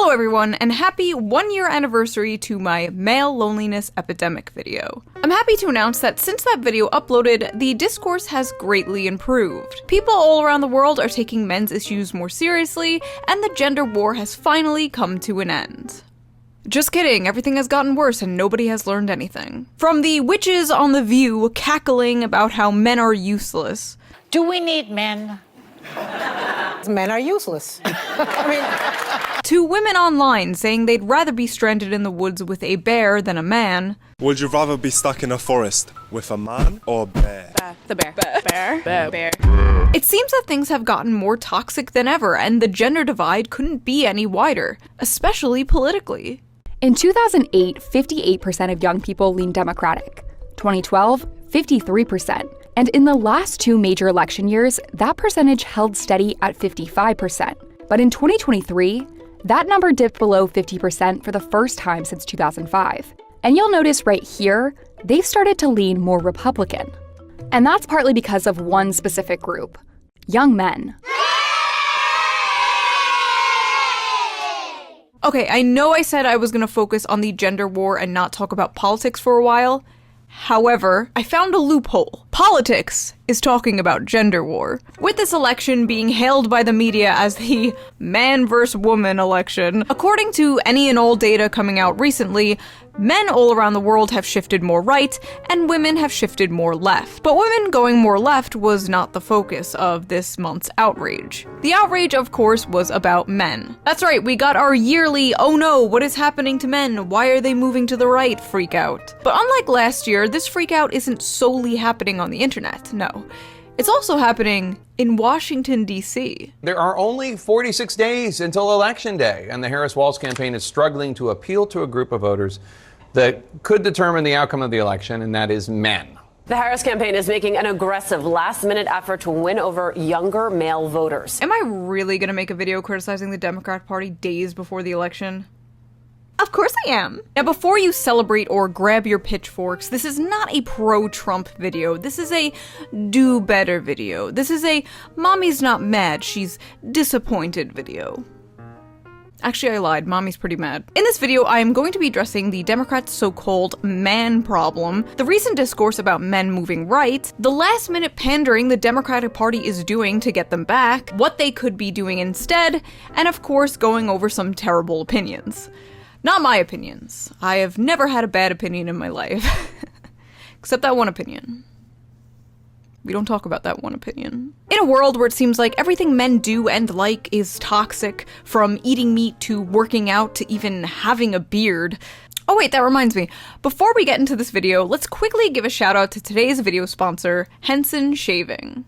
Hello everyone, and happy 1-year anniversary to my male loneliness epidemic video. I'm happy to announce that since that video uploaded, the discourse has greatly improved. People all around the world are taking men's issues more seriously, and the gender war has finally come to an end. Just kidding, everything has gotten worse and nobody has learned anything. From the witches on The View cackling about how men are useless. Do we need men? Men are useless. To women online saying they'd rather be stranded in the woods with a bear than a man. Would you rather be stuck in a forest with a man or a bear? The bear. Bear. It seems that things have gotten more toxic than ever, and the gender divide couldn't be any wider, especially politically. In 2008, 58% of young people leaned Democratic. 2012, 53%. And in the last two major election years, that percentage held steady at 55%. But in 2023, that number dipped below 50% for the first time since 2005. And you'll notice right here, they've started to lean more Republican. And that's partly because of one specific group: young men. Okay, I know I said I was gonna focus on the gender war and not talk about politics for a while. However, I found a loophole. Politics is talking about gender war. With this election being hailed by the media as the man versus woman election, according to any and all data coming out recently, men all around the world have shifted more right, and women have shifted more left. But women going more left was not the focus of this month's outrage. The outrage, of course, was about men. That's right, we got our yearly, "Oh no, what is happening to men? Why are they moving to the right?" freak out. But unlike last year, this freak out isn't solely happening on the internet, no. It's also happening in Washington, D.C. There are only 46 days until Election Day, and the Harris-Walz campaign is struggling to appeal to a group of voters that could determine the outcome of the election, and that is men. The Harris campaign is making an aggressive last-minute effort to win over younger male voters. Am I really gonna make a video criticizing the Democrat Party days before the election? Of course I am! Now before you celebrate or grab your pitchforks, this is not a pro-Trump video. This is a do better video. This is a mommy's not mad, she's disappointed video. Actually, I lied. Mommy's pretty mad. In this video, I am going to be addressing the Democrats' so-called man problem, the recent discourse about men moving right, the last-minute pandering the Democratic Party is doing to get them back, what they could be doing instead, and of course, going over some terrible opinions. Not my opinions. I have never had a bad opinion in my life. Except that one opinion. We don't talk about that one opinion. In a world where it seems like everything men do and like is toxic, from eating meat to working out to even having a beard. Oh wait, that reminds me. Before we get into this video, let's quickly give a shout out to today's video sponsor, Henson Shaving.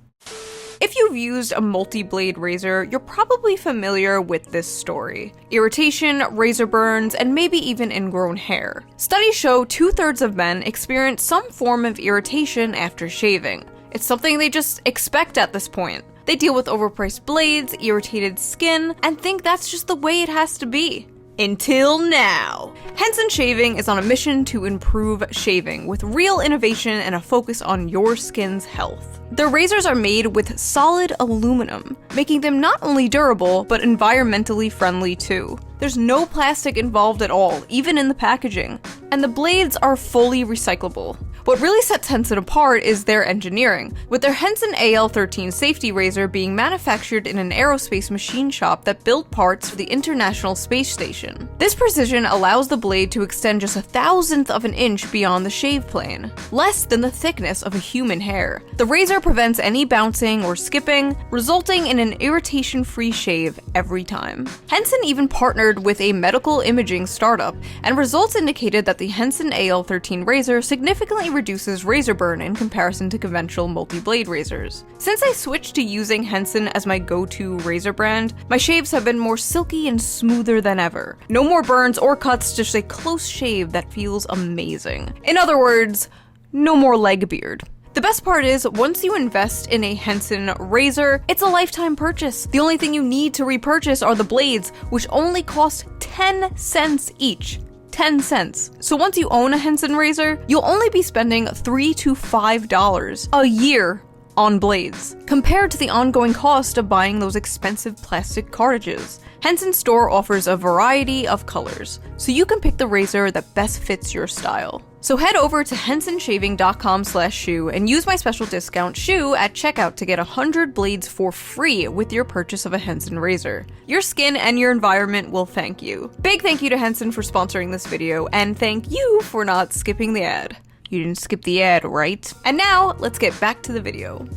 If you've used a multi-blade razor, you're probably familiar with this story. Irritation, razor burns, and maybe even ingrown hair. Studies show 2/3 of men experience some form of irritation after shaving. It's something they just expect at this point. They deal with overpriced blades, irritated skin, and think that's just the way it has to be. Until now. Henson Shaving is on a mission to improve shaving with real innovation and a focus on your skin's health. Their razors are made with solid aluminum, making them not only durable, but environmentally friendly too. There's no plastic involved at all, even in the packaging, and the blades are fully recyclable. What really sets Henson apart is their engineering, with their Henson AL13 safety razor being manufactured in an aerospace machine shop that built parts for the International Space Station. This precision allows the blade to extend just 1/1000th of an inch beyond the shave plane, less than the thickness of a human hair. The razor prevents any bouncing or skipping, resulting in an irritation-free shave every time. Henson even partnered with a medical imaging startup, and results indicated that the Henson AL13 razor significantly reduces razor burn in comparison to conventional multi-blade razors. Since I switched to using Henson as my go-to razor brand, my shaves have been more silky and smoother than ever. No more burns or cuts, just a close shave that feels amazing. In other words, no more leg beard. The best part is, once you invest in a Henson razor, it's a lifetime purchase. The only thing you need to repurchase are the blades, which only cost 10 cents each. 10 cents. So once you own a Henson razor, you'll only be spending $3 to $5 a year on blades, compared to the ongoing cost of buying those expensive plastic cartridges. Henson's store offers a variety of colors, so you can pick the razor that best fits your style. So head over to hensonshaving.com/shoe and use my special discount SHOE at checkout to get 100 blades for free with your purchase of a Henson razor. Your skin and your environment will thank you. Big thank you to Henson for sponsoring this video, and thank you for not skipping the ad. You didn't skip the ad, right? And now, let's get back to the video.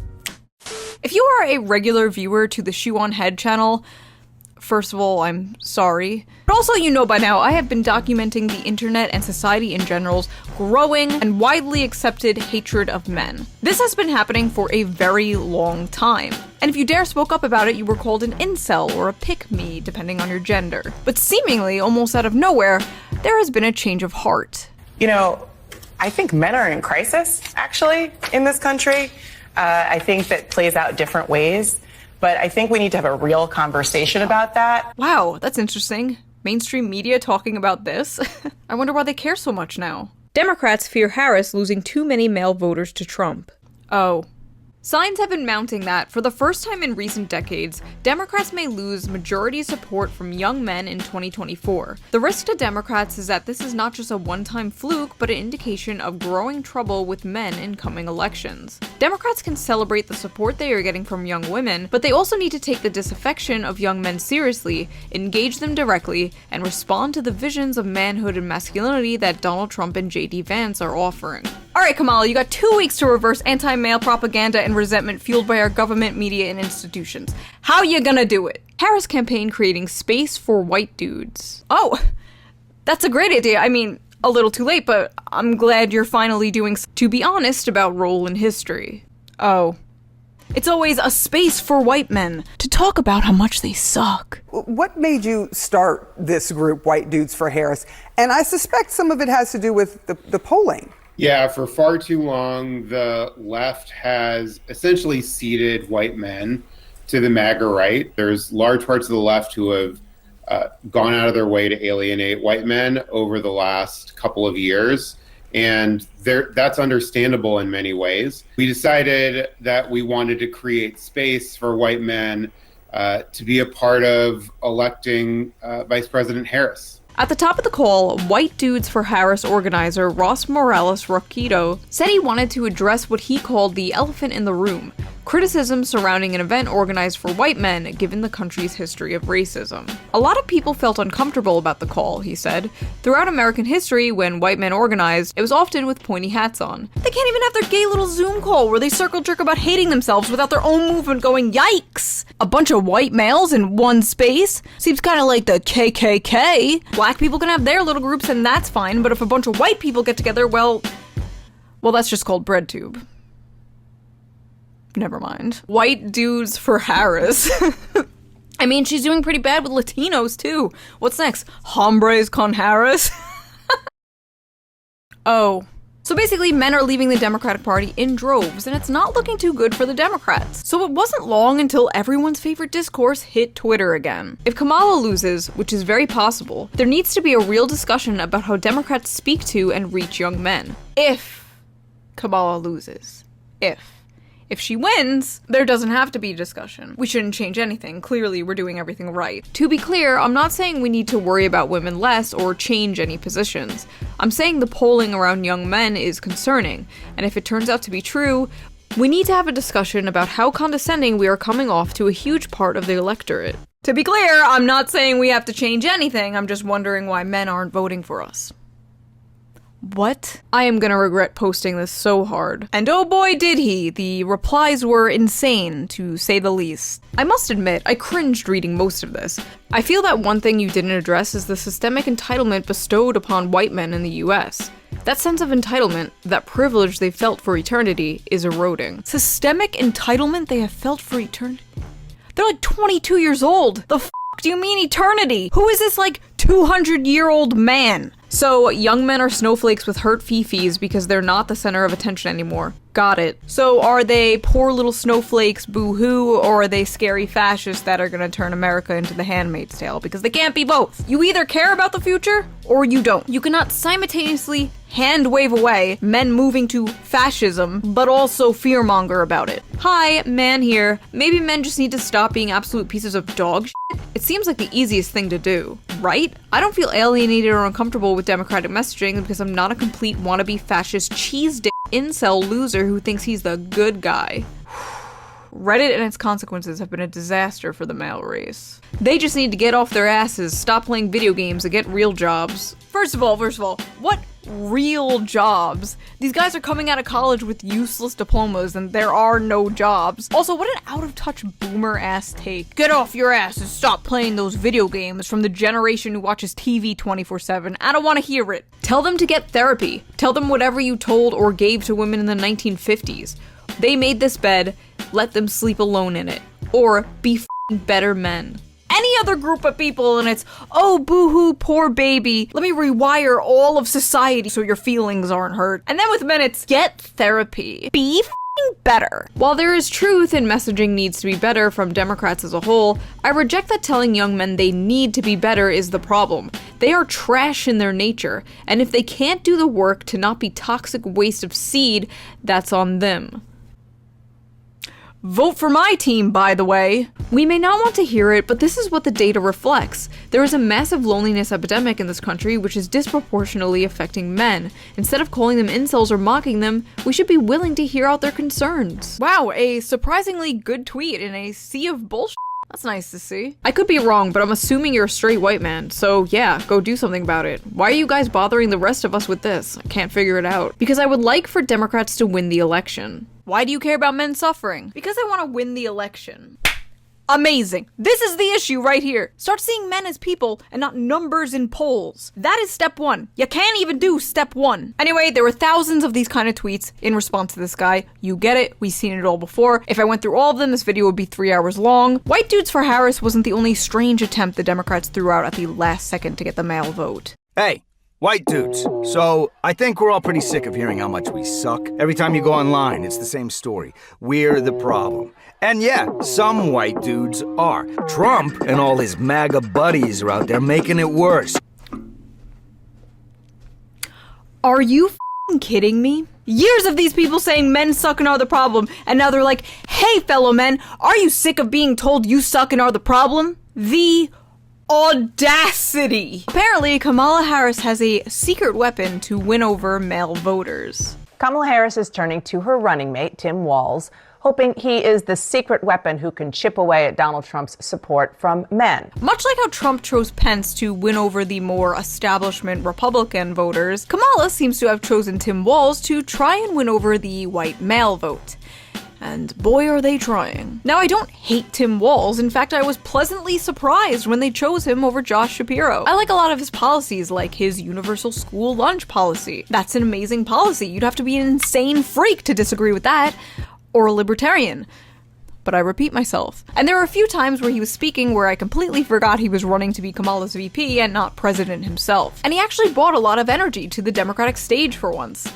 If you are a regular viewer to the Shoe on Head channel, first of all, I'm sorry. But also, you know by now, I have been documenting the internet and society in general's growing and widely accepted hatred of men. This has been happening for a very long time. And if you dare spoke up about it, you were called an incel or a pick-me, depending on your gender. But seemingly, almost out of nowhere, there has been a change of heart. You know, I think men are in crisis, actually, in this country. I think that plays out different ways. But I think we need to have a real conversation about that. Wow, that's interesting. Mainstream media talking about this? I wonder why they care so much now. Democrats fear Harris losing too many male voters to Trump. Oh. Signs have been mounting that, for the first time in recent decades, Democrats may lose majority support from young men in 2024. The risk to Democrats is that this is not just a one-time fluke, but an indication of growing trouble with men in coming elections. Democrats can celebrate the support they are getting from young women, but they also need to take the disaffection of young men seriously, engage them directly, and respond to the visions of manhood and masculinity that Donald Trump and J.D. Vance are offering. Alright, Kamala, you got 2 weeks to reverse anti-male propaganda and resentment fueled by our government, media, and institutions. How you gonna do it? Harris campaign creating space for white dudes. Oh, that's a great idea. I mean, a little too late, but I'm glad you're finally doing to be honest about role in history. Oh. It's always a space for white men to talk about how much they suck. What made you start this group, White Dudes for Harris? And I suspect some of it has to do with the polling. Yeah, for far too long, the left has essentially ceded white men to the MAGA right. There's large parts of the left who have gone out of their way to alienate white men over the last couple of years. And that's understandable in many ways. We decided that we wanted to create space for white men to be a part of electing Vice President Harris. At the top of the call, White Dudes for Harris organizer Ross Morales Roquito said he wanted to address what he called the elephant in the room, criticism surrounding an event organized for white men given the country's history of racism. A lot of people felt uncomfortable about the call, he said. Throughout American history, when white men organized, it was often with pointy hats on. They can't even have their gay little Zoom call where they circle jerk about hating themselves without their own movement going, yikes! A bunch of white males in one space? Seems kinda like the KKK. Black people can have their little groups and that's fine, but if a bunch of white people get together, well, that's just called BreadTube. Never mind. White Dudes for Harris. I mean, she's doing pretty bad with Latinos, too. What's next? Hombres con Harris? Oh. So basically, men are leaving the Democratic Party in droves, and it's not looking too good for the Democrats. So it wasn't long until everyone's favorite discourse hit Twitter again. If Kamala loses, which is very possible, there needs to be a real discussion about how Democrats speak to and reach young men. If Kamala loses. If she wins, there doesn't have to be a discussion. We shouldn't change anything. Clearly, we're doing everything right. To be clear, I'm not saying we need to worry about women less or change any positions. I'm saying the polling around young men is concerning, and if it turns out to be true, we need to have a discussion about how condescending we are coming off to a huge part of the electorate. To be clear, I'm not saying we have to change anything, I'm just wondering why men aren't voting for us. What? I am gonna regret posting this so hard. And oh boy did he, the replies were insane, to say the least. I must admit, I cringed reading most of this. I feel that one thing you didn't address is the systemic entitlement bestowed upon white men in the US. That sense of entitlement, that privilege they felt for eternity, is eroding. Systemic entitlement they have felt for eternity? They're like 22 years old! The f*** do you mean eternity? Who is this, like, 200-year-old man? So, young men are snowflakes with hurt fifis because they're not the center of attention anymore. Got it. So, are they poor little snowflakes, boo-hoo, or are they scary fascists that are gonna turn America into The Handmaid's Tale? Because they can't be both. You either care about the future, or you don't. You cannot simultaneously hand-wave away men moving to fascism, but also fearmonger about it. Hi, man here. Maybe men just need to stop being absolute pieces of dog shit It seems like the easiest thing to do, right? I don't feel alienated or uncomfortable with Democratic messaging because I'm not a complete wannabe fascist cheese dick incel loser who thinks he's the good guy. Reddit and its consequences have been a disaster for the male race. They just need to get off their asses, stop playing video games, and get real jobs. First of all, what real jobs? These guys are coming out of college with useless diplomas and there are no jobs. Also, what an out-of-touch boomer-ass take. Get off your ass and stop playing those video games from the generation who watches TV 24/7. I don't want to hear it. Tell them to get therapy. Tell them whatever you told or gave to women in the 1950s. They made this bed, let them sleep alone in it. Or be f***ing better men. Any other group of people and it's, oh boo-hoo, poor baby, let me rewire all of society so your feelings aren't hurt. And then with men it's, get therapy. Be f***ing better. While there is truth in messaging needs to be better from Democrats as a whole, I reject that telling young men they need to be better is the problem. They are trash in their nature, and if they can't do the work to not be toxic waste of seed, that's on them. Vote for my team, by the way. We may not want to hear it, but this is what the data reflects. There is a massive loneliness epidemic in this country which is disproportionately affecting men. Instead of calling them incels or mocking them, we should be willing to hear out their concerns. Wow, a surprisingly good tweet in a sea of bullshit. That's nice to see. I could be wrong, but I'm assuming you're a straight white man, so yeah, go do something about it. Why are you guys bothering the rest of us with this? I can't figure it out. Because I would like for Democrats to win the election. Why do you care about men suffering? Because I want to win the election. Amazing. This is the issue right here. Start seeing men as people and not numbers in polls. That is step one. You can't even do step one. Anyway, there were thousands of these kind of tweets in response to this guy. You get it. We've seen it all before. If I went through all of them, this video would be 3 hours long. White dudes for Harris wasn't the only strange attempt the Democrats threw out at the last second to get the male vote. Hey, white dudes. So, I think we're all pretty sick of hearing how much we suck. Every time you go online, it's the same story. We're the problem. And yeah, some white dudes are. Trump and all his MAGA buddies are out there making it worse. Are you f***ing kidding me? Years of these people saying men suck and are the problem, and now they're like, hey fellow men, are you sick of being told you suck and are the problem? The audacity! Apparently, Kamala Harris has a secret weapon to win over male voters. Kamala Harris is turning to her running mate, Tim Walz, hoping he is the secret weapon who can chip away at Donald Trump's support from men. Much like how Trump chose Pence to win over the more establishment Republican voters, Kamala seems to have chosen Tim Walz to try and win over the white male vote. And boy are they trying. Now I don't hate Tim Walz, in fact I was pleasantly surprised when they chose him over Josh Shapiro. I like a lot of his policies, like his universal school lunch policy. That's an amazing policy, you'd have to be an insane freak to disagree with that. Or a libertarian. But I repeat myself. And there were a few times where he was speaking where I completely forgot he was running to be Kamala's VP and not president himself. And he actually brought a lot of energy to the Democratic stage for once.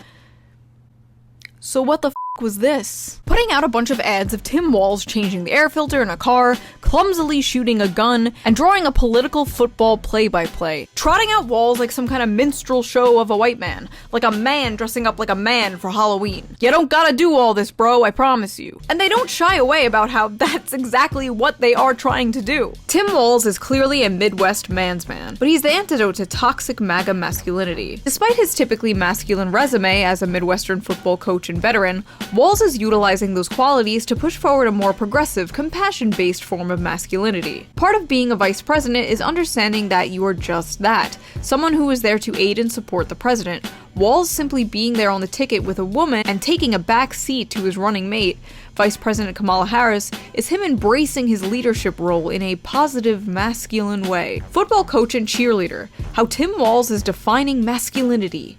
So what the f*** was this? Putting out a bunch of ads of Tim Walz changing the air filter in a car, clumsily shooting a gun, and drawing a political football play-by-play. Trotting out Walz like some kind of minstrel show of a white man. Like a man dressing up like a man for Halloween. You don't gotta do all this, bro, I promise you. And they don't shy away about how that's exactly what they are trying to do. Tim Walz is clearly a Midwest man's man, but he's the antidote to toxic MAGA masculinity. Despite his typically masculine resume as a Midwestern football coach and veteran, Walz is utilizing those qualities to push forward a more progressive, compassion-based form of masculinity. Part of being a vice president is understanding that you are just that, someone who is there to aid and support the president. Walz simply being there on the ticket with a woman and taking a back seat to his running mate, Vice President Kamala Harris, is him embracing his leadership role in a positive, masculine way. Football coach and cheerleader, how Tim Walz is defining masculinity.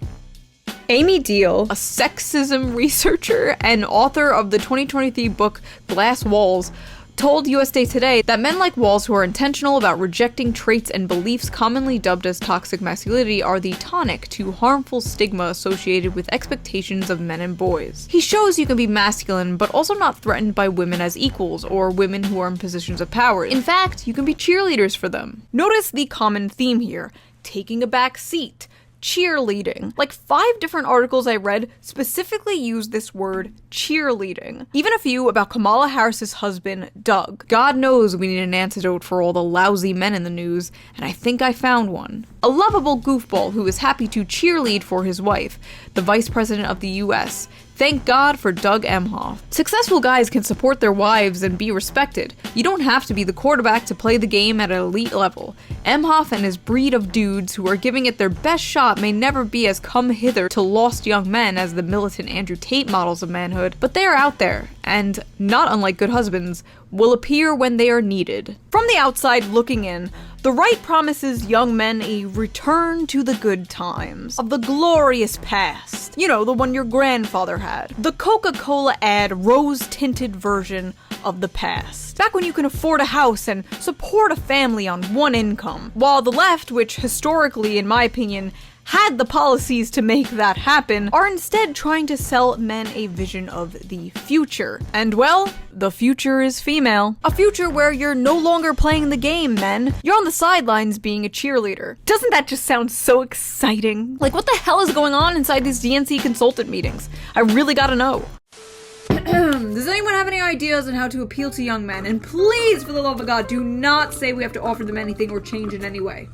Amy Deal, a sexism researcher and author of the 2023 book Glass Walls, told USA Today that men like Walz who are intentional about rejecting traits and beliefs commonly dubbed as toxic masculinity are the tonic to harmful stigma associated with expectations of men and boys. He shows you can be masculine but also not threatened by women as equals or women who are in positions of power. In fact, you can be cheerleaders for them. Notice the common theme here: taking a back seat, cheerleading. Like 5 different articles I read specifically use this word cheerleading. Even a few about Kamala Harris's husband, Doug. God knows we need an antidote for all the lousy men in the news, and I think I found one. A lovable goofball who is happy to cheerlead for his wife, the Vice President of the US. Thank God for Doug Emhoff. Successful guys can support their wives and be respected. You don't have to be the quarterback to play the game at an elite level. Emhoff and his breed of dudes who are giving it their best shot may never be as come hither to lost young men as the militant Andrew Tate models of manhood, but they are out there, and, not unlike good husbands, will appear when they are needed. From the outside looking in, the right promises young men a return to the good times, of the glorious past. You know, the one your grandfather had. The Coca-Cola ad rose-tinted version of the past. Back when you can afford a house and support a family on one income. While the left, which historically, in my opinion, had the policies to make that happen, are instead trying to sell men a vision of the future. And well, the future is female. A future where you're no longer playing the game, men. You're on the sidelines being a cheerleader. Doesn't that just sound so exciting? Like, what the hell is going on inside these DNC consultant meetings? I really gotta know. Does anyone have any ideas on how to appeal to young men? And please, for the love of God, do not say we have to offer them anything or change in any way.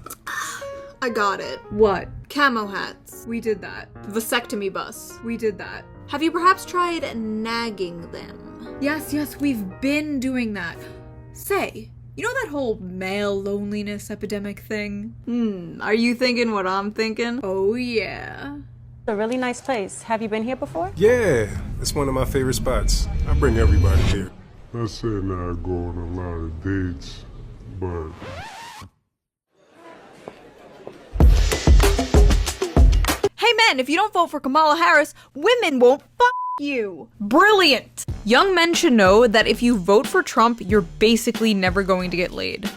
I got it. What? Camo hats. We did that. Vasectomy bus. We did that. Have you perhaps tried nagging them? Yes, we've been doing that. Say, you know that whole male loneliness epidemic thing? Are you thinking what I'm thinking? Oh yeah. A really nice place. Have you been here before? Yeah, it's one of my favorite spots. I bring everybody here. I said not go on a lot of dates, but... Hey men, if you don't vote for Kamala Harris, women won't fuck you. Brilliant! Young men should know that if you vote for Trump, you're basically never going to get laid.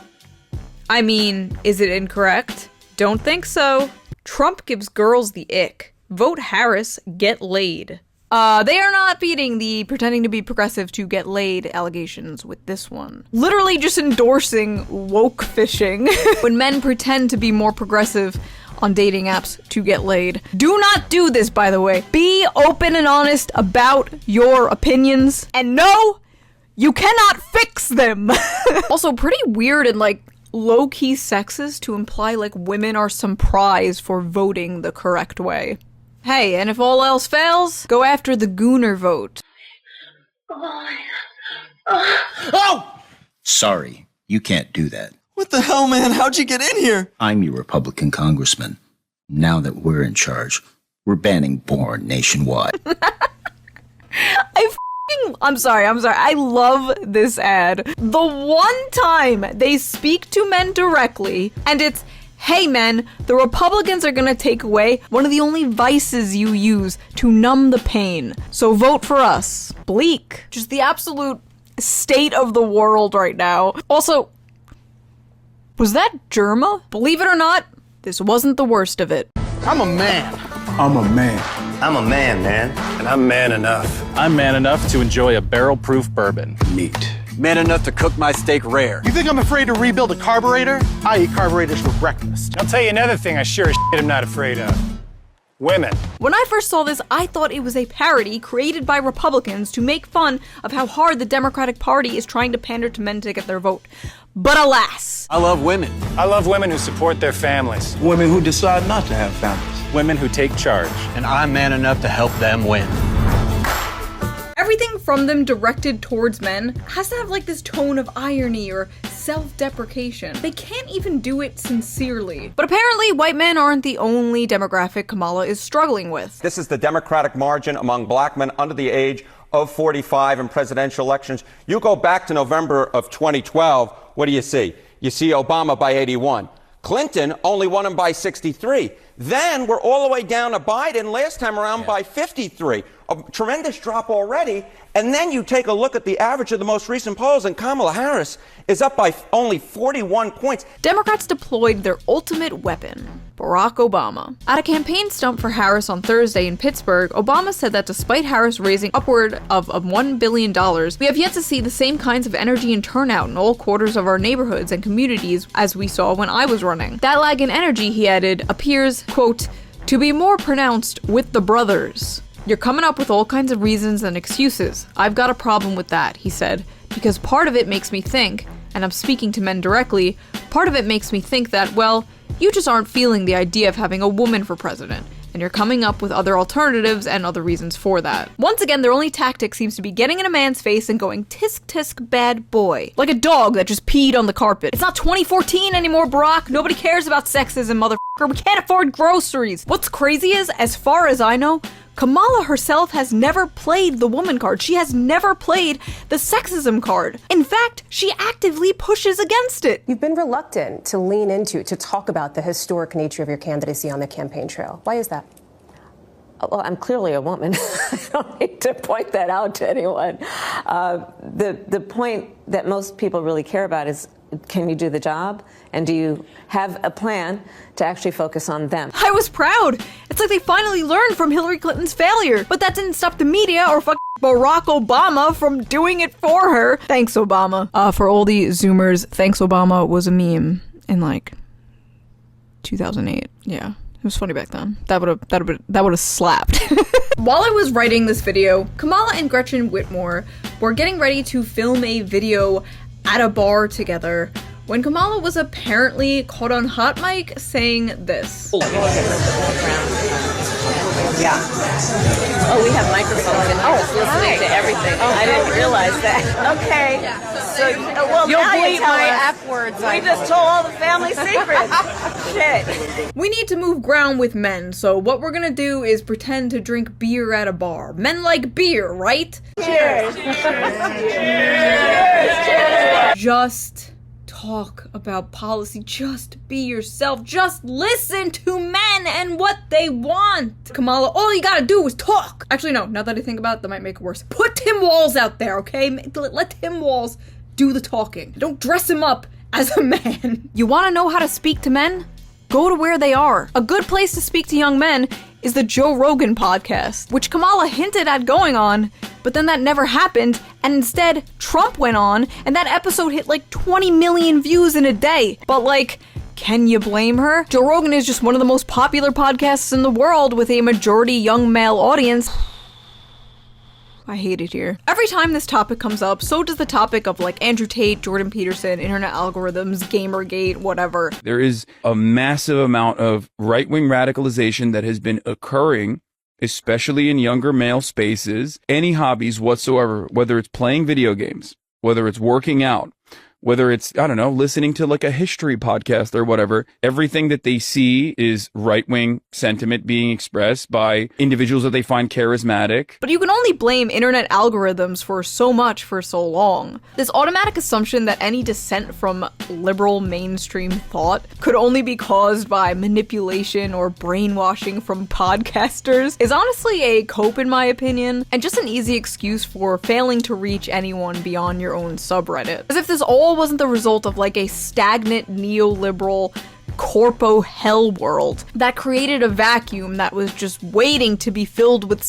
I mean, is it incorrect? Don't think so. Trump gives girls the ick. Vote Harris, get laid. They are not beating the pretending to be progressive to get laid allegations with this one. Literally just endorsing woke fishing. When men pretend to be more progressive on dating apps to get laid. Do not do this, by the way. Be open and honest about your opinions. And no, you cannot fix them. Also, pretty weird and like low-key sexist to imply like women are some prize for voting the correct way. Hey, and if all else fails, go after the Gooner vote. Oh! Sorry, you can't do that. What the hell, man? How'd you get in here? I'm your Republican congressman. Now that we're in charge, we're banning porn nationwide. I'm sorry. I love this ad. The one time they speak to men directly, and it's, hey men, the Republicans are gonna take away one of the only vices you use to numb the pain. So vote for us. Bleak. Just the absolute state of the world right now. Also, was that Germa? Believe it or not, this wasn't the worst of it. I'm a man. I'm a man. I'm a man, man. And I'm man enough. I'm man enough to enjoy a barrel-proof bourbon. Neat. Man enough to cook my steak rare. You think I'm afraid to rebuild a carburetor? I eat carburetors for breakfast. I'll tell you another thing I sure as shit am not afraid of. Women. When I first saw this, I thought it was a parody created by Republicans to make fun of how hard the Democratic Party is trying to pander to men to get their vote. But alas. I love women. I love women who support their families. Women who decide not to have families. Women who take charge. And I'm man enough to help them win. Everything from them directed towards men has to have like this tone of irony or self-deprecation. They can't even do it sincerely. But apparently white men aren't the only demographic Kamala is struggling with. This is the Democratic margin among black men under the age of 45 in presidential elections. You go back to November of 2012, what do you see? You see Obama by 81. Clinton only won him by 63. Then we're all the way down to Biden last time around by 53. A tremendous drop already. And then you take a look at the average of the most recent polls, and Kamala Harris is up by only 41 points. Democrats deployed their ultimate weapon, Barack Obama. At a campaign stump for Harris on Thursday in Pittsburgh, Obama said that despite Harris raising upward of $1 billion, we have yet to see the same kinds of energy and turnout in all quarters of our neighborhoods and communities as we saw when I was running. That lag in energy, he added, appears, quote, To be more pronounced, with the brothers. You're coming up with all kinds of reasons and excuses. I've got a problem with that, he said, because part of it makes me think, and I'm speaking to men directly, part of it makes me think that, well, you just aren't feeling the idea of having a woman for president, and you're coming up with other alternatives and other reasons for that. Once again, their only tactic seems to be getting in a man's face and going, tisk tisk bad boy. Like a dog that just peed on the carpet. It's not 2014 anymore, Barack. Nobody cares about sexism, motherfucker. We can't afford groceries. What's crazy is, as far as I know, Kamala herself has never played the woman card. She has never played the sexism card. In fact, she actively pushes against it. You've been reluctant to lean into, to talk about the historic nature of your candidacy on the campaign trail. Why is that? Well, I'm clearly a woman. I don't need to point that out to anyone. The point that most people really care about is, can you do the job? And do you have a plan to actually focus on them? I was proud. It's like they finally learned from Hillary Clinton's failure. But that didn't stop the media or Barack Obama from doing it for her. Thanks, Obama. For all the Zoomers, thanks, Obama was a meme in like 2008. Yeah. It was funny back then. That would have slapped. While I was writing this video, Kamala and Gretchen Whitmer were getting ready to film a video at a bar together when Kamala was apparently caught on hot mic saying this. Yeah. Oh, we have microphones and just listening to everything. Oh, I didn't realize that. Okay. So, well, You'll now you bleep tell my us. F words. We just told all the family secrets. Shit. We need to move ground with men, so what we're gonna do is pretend to drink beer at a bar. Men like beer, right? Cheers. Just talk about policy. Just be yourself. Just listen to men and what they want. Kamala, all you gotta do is talk. Actually, no, now that I think about it, that might make it worse. Put Tim Walz out there, okay? Let Tim Walz do the talking. Don't dress him up as a man. You wanna know how to speak to men? Go to where they are. A good place to speak to young men is the Joe Rogan podcast, which Kamala hinted at going on, but then that never happened, and instead Trump went on, and that episode hit like 20 million views in a day. But like, can you blame her? Joe Rogan is just one of the most popular podcasts in the world with a majority young male audience. I hate it here. Every time this topic comes up, so does the topic of like Andrew Tate, Jordan Peterson, internet algorithms, Gamergate, whatever. There is a massive amount of right-wing radicalization that has been occurring, especially in younger male spaces. Any hobbies whatsoever, whether it's playing video games, whether it's working out, whether it's, I don't know, listening to like a history podcast or whatever, everything that they see is right-wing sentiment being expressed by individuals that they find charismatic. But you can only blame internet algorithms for so much for so long. This automatic assumption that any dissent from liberal mainstream thought could only be caused by manipulation or brainwashing from podcasters is honestly a cope, in my opinion, and just an easy excuse for failing to reach anyone beyond your own subreddit. As if this all wasn't the result of like a stagnant neoliberal corpo hell world that created a vacuum that was just waiting to be filled with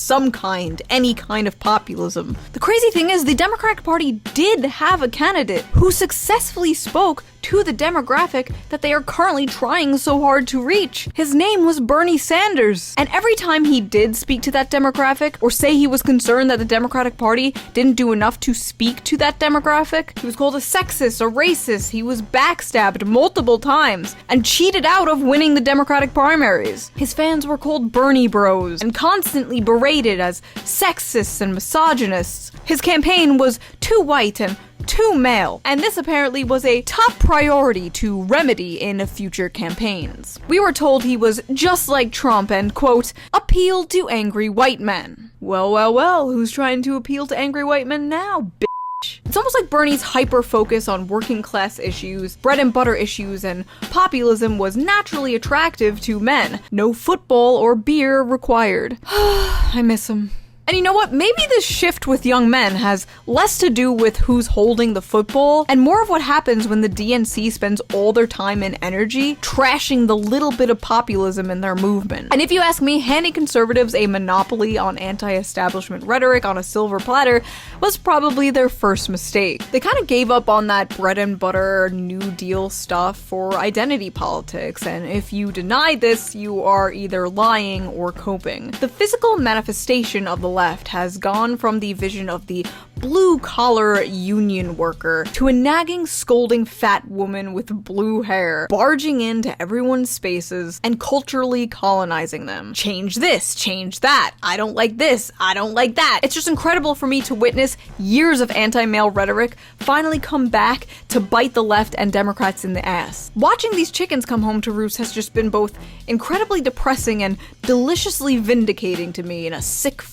any kind of populism. The crazy thing is, the Democratic Party did have a candidate who successfully spoke to the demographic that they are currently trying so hard to reach. His name was Bernie Sanders. And every time he did speak to that demographic, or say he was concerned that the Democratic Party didn't do enough to speak to that demographic, he was called a sexist, a racist, he was backstabbed multiple times, and cheated out of winning the Democratic primaries. His fans were called Bernie Bros, and constantly berated as sexists and misogynists. His campaign was too white and too male, and this apparently was a top priority to remedy in future campaigns. We were told he was just like Trump and, quote, appealed to angry white men. Well, who's trying to appeal to angry white men now, bitch? It's almost like Bernie's hyper-focus on working class issues, bread and butter issues, and populism was naturally attractive to men. No football or beer required. I miss him. And you know what? Maybe this shift with young men has less to do with who's holding the football and more of what happens when the DNC spends all their time and energy trashing the little bit of populism in their movement. And if you ask me, handing conservatives a monopoly on anti-establishment rhetoric on a silver platter was probably their first mistake. They kind of gave up on that bread and butter New Deal stuff for identity politics, and if you deny this, you are either lying or coping. The physical manifestation of the left has gone from the vision of the blue-collar union worker to a nagging, scolding fat woman with blue hair, barging into everyone's spaces and culturally colonizing them. Change this, change that, I don't like this, I don't like that. It's just incredible for me to witness years of anti-male rhetoric finally come back to bite the left and Democrats in the ass. Watching these chickens come home to roost has just been both incredibly depressing and deliciously vindicating to me in a sick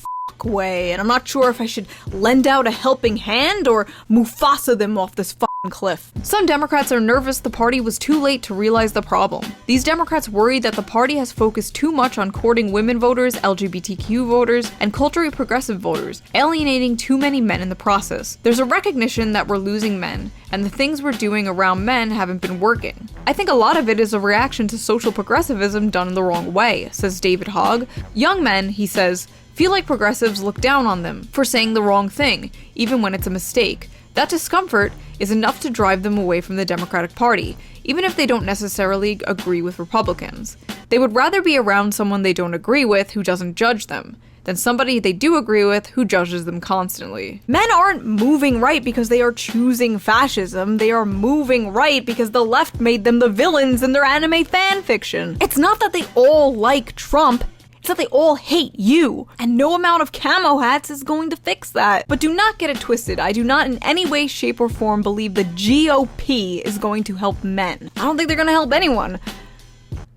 way, and I'm not sure if I should lend out a helping hand or Mufasa them off this fucking cliff. Some Democrats are nervous the party was too late to realize the problem. These Democrats worry that the party has focused too much on courting women voters, LGBTQ voters, and culturally progressive voters, alienating too many men in the process. There's a recognition that we're losing men, and the things we're doing around men haven't been working. I think a lot of it is a reaction to social progressivism done the wrong way, says David Hogg. Young men, he says, feel like progressives look down on them for saying the wrong thing, even when it's a mistake. That discomfort is enough to drive them away from the Democratic Party, even if they don't necessarily agree with Republicans. They would rather be around someone they don't agree with who doesn't judge them, than somebody they do agree with who judges them constantly. Men aren't moving right because they are choosing fascism, they are moving right because the left made them the villains in their anime fan fiction. It's not that they all like Trump, it's that they all hate you, and no amount of camo hats is going to fix that. But do not get it twisted, I do not in any way, shape, or form believe the GOP is going to help men. I don't think they're gonna help anyone.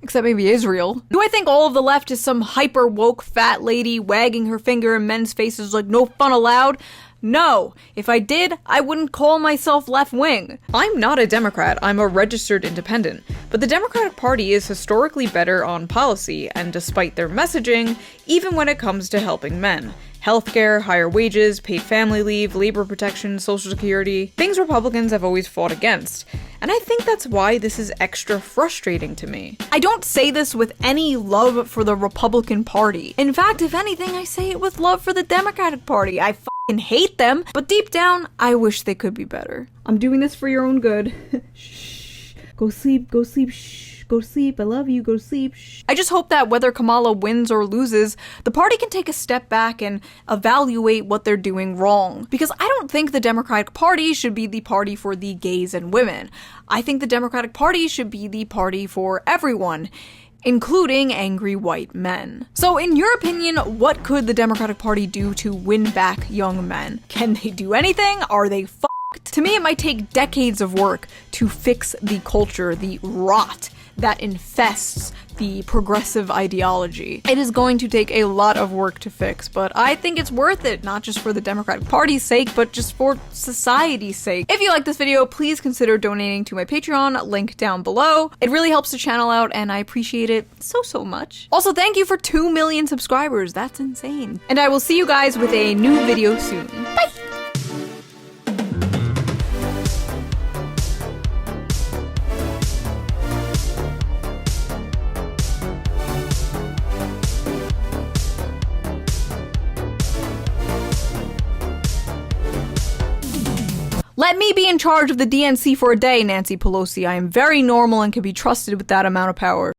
Except maybe Israel. Do I think all of the left is some hyper woke fat lady wagging her finger in men's faces like no fun allowed? No. If I did, I wouldn't call myself left-wing. I'm not a Democrat, I'm a registered independent. But the Democratic Party is historically better on policy, and despite their messaging, even when it comes to helping men. Healthcare, higher wages, paid family leave, labor protection, social security, things Republicans have always fought against. And I think that's why this is extra frustrating to me. I don't say this with any love for the Republican Party. In fact, if anything, I say it with love for the Democratic Party. I fucking hate them, but deep down, I wish they could be better. I'm doing this for your own good. Shh. Go sleep, shh. Go to sleep, I love you, go to sleep, shh. I just hope that whether Kamala wins or loses, the party can take a step back and evaluate what they're doing wrong. Because I don't think the Democratic Party should be the party for the gays and women. I think the Democratic Party should be the party for everyone, including angry white men. So in your opinion, what could the Democratic Party do to win back young men? Can they do anything? Are they fucked? To me, it might take decades of work to fix the culture, the rot that infests the progressive ideology. It is going to take a lot of work to fix, but I think it's worth it, not just for the Democratic Party's sake, but just for society's sake. If you like this video, please consider donating to my Patreon, link down below. It really helps the channel out, and I appreciate it so much. Also, thank you for 2 million subscribers, that's insane. And I will see you guys with a new video soon. Bye! Let me be in charge of the DNC for a day, Nancy Pelosi. I am very normal and can be trusted with that amount of power.